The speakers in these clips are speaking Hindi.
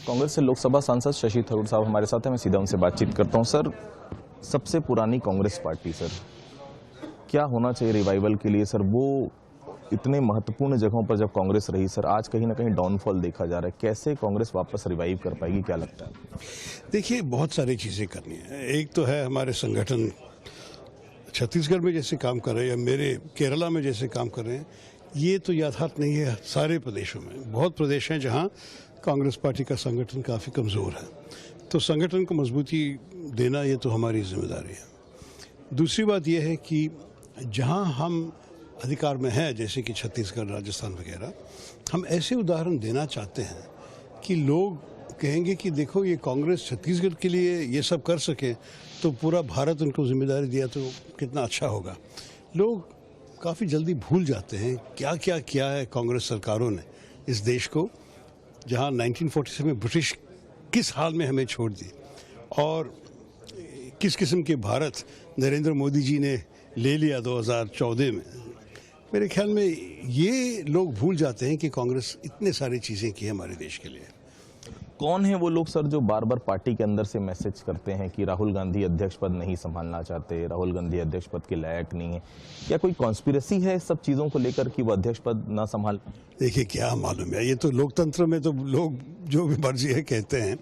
कांग्रेस से लोकसभा सांसद शशि थरूर साहब हमारे साथ हैं। मैं सीधा उनसे बातचीत करता हूं। सर, सबसे पुरानी कांग्रेस पार्टी, सर क्या होना चाहिए रिवाइवल के लिए? सर, वो इतने महत्वपूर्ण जगहों पर जब कांग्रेस रही, सर आज कहीं ना कहीं डाउनफॉल देखा जा रहा है। कैसे कांग्रेस वापस रिवाइव कर पाएगी, क्या लगता है? देखिए, बहुत सारी चीज़ें करनी है। एक तो है हमारे संगठन छत्तीसगढ़ में जैसे काम कर रहे हैं या मेरे केरला में जैसे काम कर रहे हैं, ये तो यथार्थ नहीं है। सारे प्रदेशों में बहुत प्रदेश हैं जहां कांग्रेस पार्टी का संगठन काफ़ी कमज़ोर है, तो संगठन को मजबूती देना ये तो हमारी जिम्मेदारी है। दूसरी बात यह है कि जहां हम अधिकार में हैं, जैसे कि छत्तीसगढ़, राजस्थान वगैरह, हम ऐसे उदाहरण देना चाहते हैं कि लोग कहेंगे कि देखो, ये कांग्रेस छत्तीसगढ़ के लिए ये सब कर सके तो पूरा भारत उनको जिम्मेदारी दिया तो कितना अच्छा होगा। लोग काफ़ी जल्दी भूल जाते हैं क्या क्या किया है कांग्रेस सरकारों ने इस देश को, जहां 1947 में ब्रिटिश किस हाल में हमें छोड़ दी और किस किस्म के भारत नरेंद्र मोदी जी ने ले लिया 2014 में। मेरे ख्याल में ये लोग भूल जाते हैं कि कांग्रेस इतने सारी चीज़ें की है हमारे देश के लिए। कौन है वो लोग, सर, जो बार बार पार्टी के अंदर से मैसेज करते हैं कि राहुल गांधी अध्यक्ष पद नहीं संभालना चाहते, राहुल गांधी अध्यक्ष पद के लायक नहीं है? क्या कोई कॉन्स्पिरेसी है इस सब चीज़ों को लेकर कि वो अध्यक्ष पद ना संभाल? देखिए, क्या मालूम है, ये तो लोकतंत्र में तो लोग जो भी मर्जी है कहते हैं,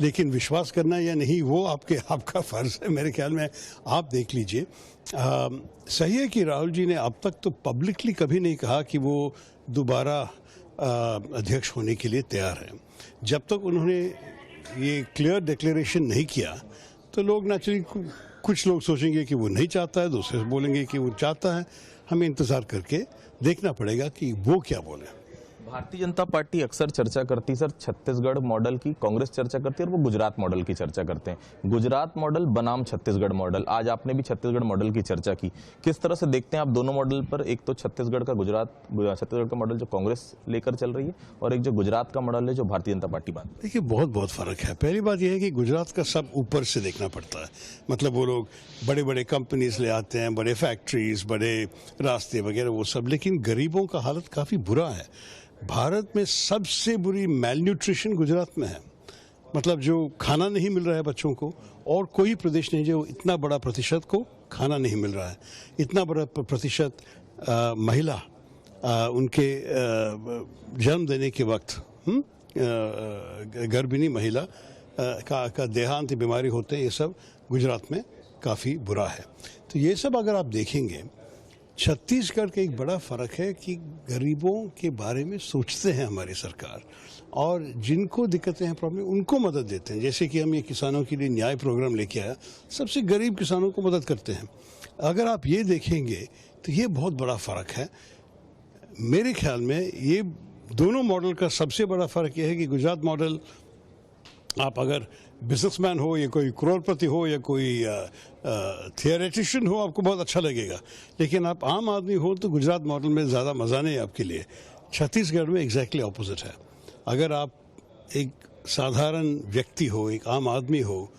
लेकिन विश्वास करना या नहीं वो आपका फर्ज है। मेरे ख्याल में आप देख लीजिए, सही है कि राहुल जी ने अब तक तो पब्लिकली कभी नहीं कहा कि वो दोबारा अध्यक्ष होने के लिए तैयार हैं। जब तक उन्होंने ये क्लियर डिक्लेरेशन नहीं किया तो लोग नेचुरली, कुछ लोग सोचेंगे कि वो नहीं चाहता है, दूसरे बोलेंगे कि वो चाहता है। हमें इंतज़ार करके देखना पड़ेगा कि वो क्या बोले। भारतीय जनता पार्टी अक्सर चर्चा करती, सर, छत्तीसगढ़ मॉडल की, कांग्रेस चर्चा करती है और वो गुजरात मॉडल की चर्चा करते हैं। गुजरात मॉडल बनाम छत्तीसगढ़ मॉडल, आज आपने भी छत्तीसगढ़ मॉडल की चर्चा की। किस तरह से देखते हैं आप दोनों मॉडल पर? एक तो छत्तीसगढ़ का छत्तीसगढ़ का मॉडल जो कांग्रेस लेकर चल रही है और एक जो गुजरात का मॉडल है जो भारतीय जनता पार्टी बात। देखिए, बहुत फर्क है। पहली बात यह है कि गुजरात का सब ऊपर से देखना पड़ता है, मतलब वो लोग बड़े बड़े कंपनीज ले आते हैं, बड़े फैक्ट्रीज, बड़े रास्ते वगैरह वो सब, लेकिन गरीबों का हालत काफ़ी बुरा है। भारत में सबसे बुरी मेल न्यूट्रिशन गुजरात में है, मतलब जो खाना नहीं मिल रहा है बच्चों को, और कोई प्रदेश नहीं जो इतना बड़ा प्रतिशत को खाना नहीं मिल रहा है। इतना बड़ा प्रतिशत महिला उनके जन्म देने के वक्त गर्भिणी महिला का देहांत, बीमारी होते हैं, ये सब गुजरात में काफ़ी बुरा है। तो ये सब अगर आप देखेंगे, छत्तीसगढ़ का एक बड़ा फ़र्क है कि गरीबों के बारे में सोचते हैं हमारी सरकार, और जिनको दिक्कतें हैं, प्रॉब्लम, उनको मदद देते हैं। जैसे कि हम ये किसानों के लिए न्याय प्रोग्राम लेके आया, सबसे गरीब किसानों को मदद करते हैं। अगर आप ये देखेंगे तो ये बहुत बड़ा फ़र्क है। मेरे ख्याल में ये दोनों मॉडल का सबसे बड़ा फ़र्क ये है कि गुजरात मॉडल, आप अगर बिजनेसमैन हो या कोई करोड़पति हो या कोई थियोरेटिशियन हो, आपको बहुत अच्छा लगेगा, लेकिन आप आम आदमी हो तो गुजरात मॉडल में ज़्यादा मज़ा नहीं है आपके लिए। छत्तीसगढ़ में एग्जैक्टली ऑपोजिट है। अगर आप एक साधारण व्यक्ति हो, एक आम आदमी हो,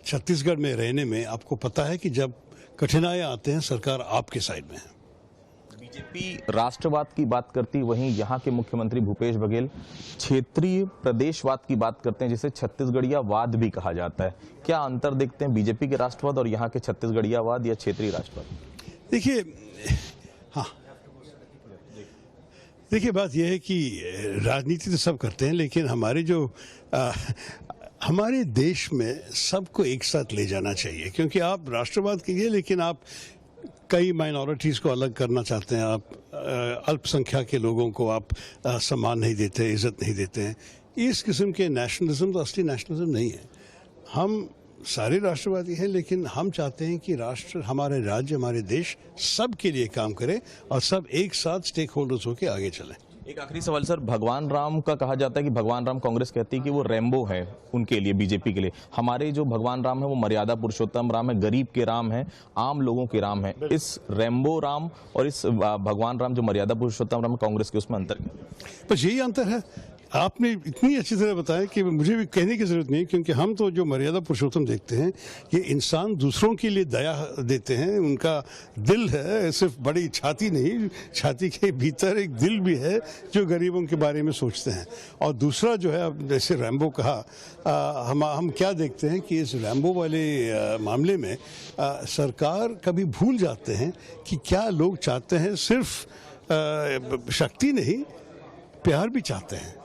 छत्तीसगढ़ में रहने में आपको पता है कि जब कठिनाइयाँ आते हैं, सरकार आपके साइड में है। बीजेपी राष्ट्रवाद की बात करती, वहीं यहाँ के मुख्यमंत्री भूपेश बघेल क्षेत्रीय प्रदेशवाद की बात करते हैं, जिसे छत्तीसगढ़ियावाद भी कहा जाता है। क्या अंतर देखते हैं बीजेपी के राष्ट्रवाद और यहाँ के छत्तीसगढ़ियावाद या क्षेत्रीय राष्ट्रवाद? देखिए, हाँ, देखिए, बात यह है कि राजनीति तो सब करते हैं, लेकिन हमारे देश में सबको एक साथ ले जाना चाहिए, क्योंकि आप राष्ट्रवाद कीजिए लेकिन आप कई माइनॉरिटीज़ को अलग करना चाहते हैं, आप अल्पसंख्यक के लोगों को आप सम्मान नहीं देते, इज्जत नहीं देते हैं। इस किस्म के नेशनलिज्म तो असली नेशनलिज्म नहीं है। हम सारे राष्ट्रवादी हैं, लेकिन हम चाहते हैं कि राष्ट्र, हमारे राज्य, हमारे देश सब के लिए काम करे और सब एक साथ स्टेक होल्डर्स होकर आगे चलें। एक आखिरी सवाल, सर, भगवान राम का कहा जाता है कि भगवान राम, कांग्रेस कहती है कि वो रेम्बो है उनके लिए, बीजेपी के लिए। हमारे जो भगवान राम है वो मर्यादा पुरुषोत्तम राम है, गरीब के राम है, आम लोगों के राम है। इस रेम्बो राम और इस भगवान राम जो मर्यादा पुरुषोत्तम राम है, कांग्रेस के उसमें अंतर क्या? बस यही अंतर है आपने इतनी अच्छी तरह बताया कि मुझे भी कहने की ज़रूरत नहीं, क्योंकि हम तो जो मर्यादा पुरुषोत्तम देखते हैं, ये इंसान दूसरों के लिए दया देते हैं, उनका दिल है, सिर्फ बड़ी छाती नहीं, छाती के भीतर एक दिल भी है जो गरीबों के बारे में सोचते हैं। और दूसरा जो है, अब जैसे रैम्बो कहा, हम क्या देखते हैं कि इस रैम्बो वाले मामले में सरकार कभी भूल जाते हैं कि क्या लोग चाहते हैं, सिर्फ शक्ति नहीं, प्यार भी चाहते हैं।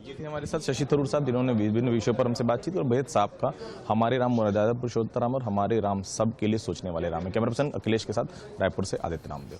ये थे हमारे साथ शशि थरूर साहब, जिन्होंने विभिन्न विषयों पर हमसे बातचीत और बेहद साफ का हमारे राम मर्यादा पुरुषोत्तम राम और हमारे राम सब के लिए सोचने वाले राम है। कैमरा पर्सन अखिलेश के साथ रायपुर से आदित्य नामदेव।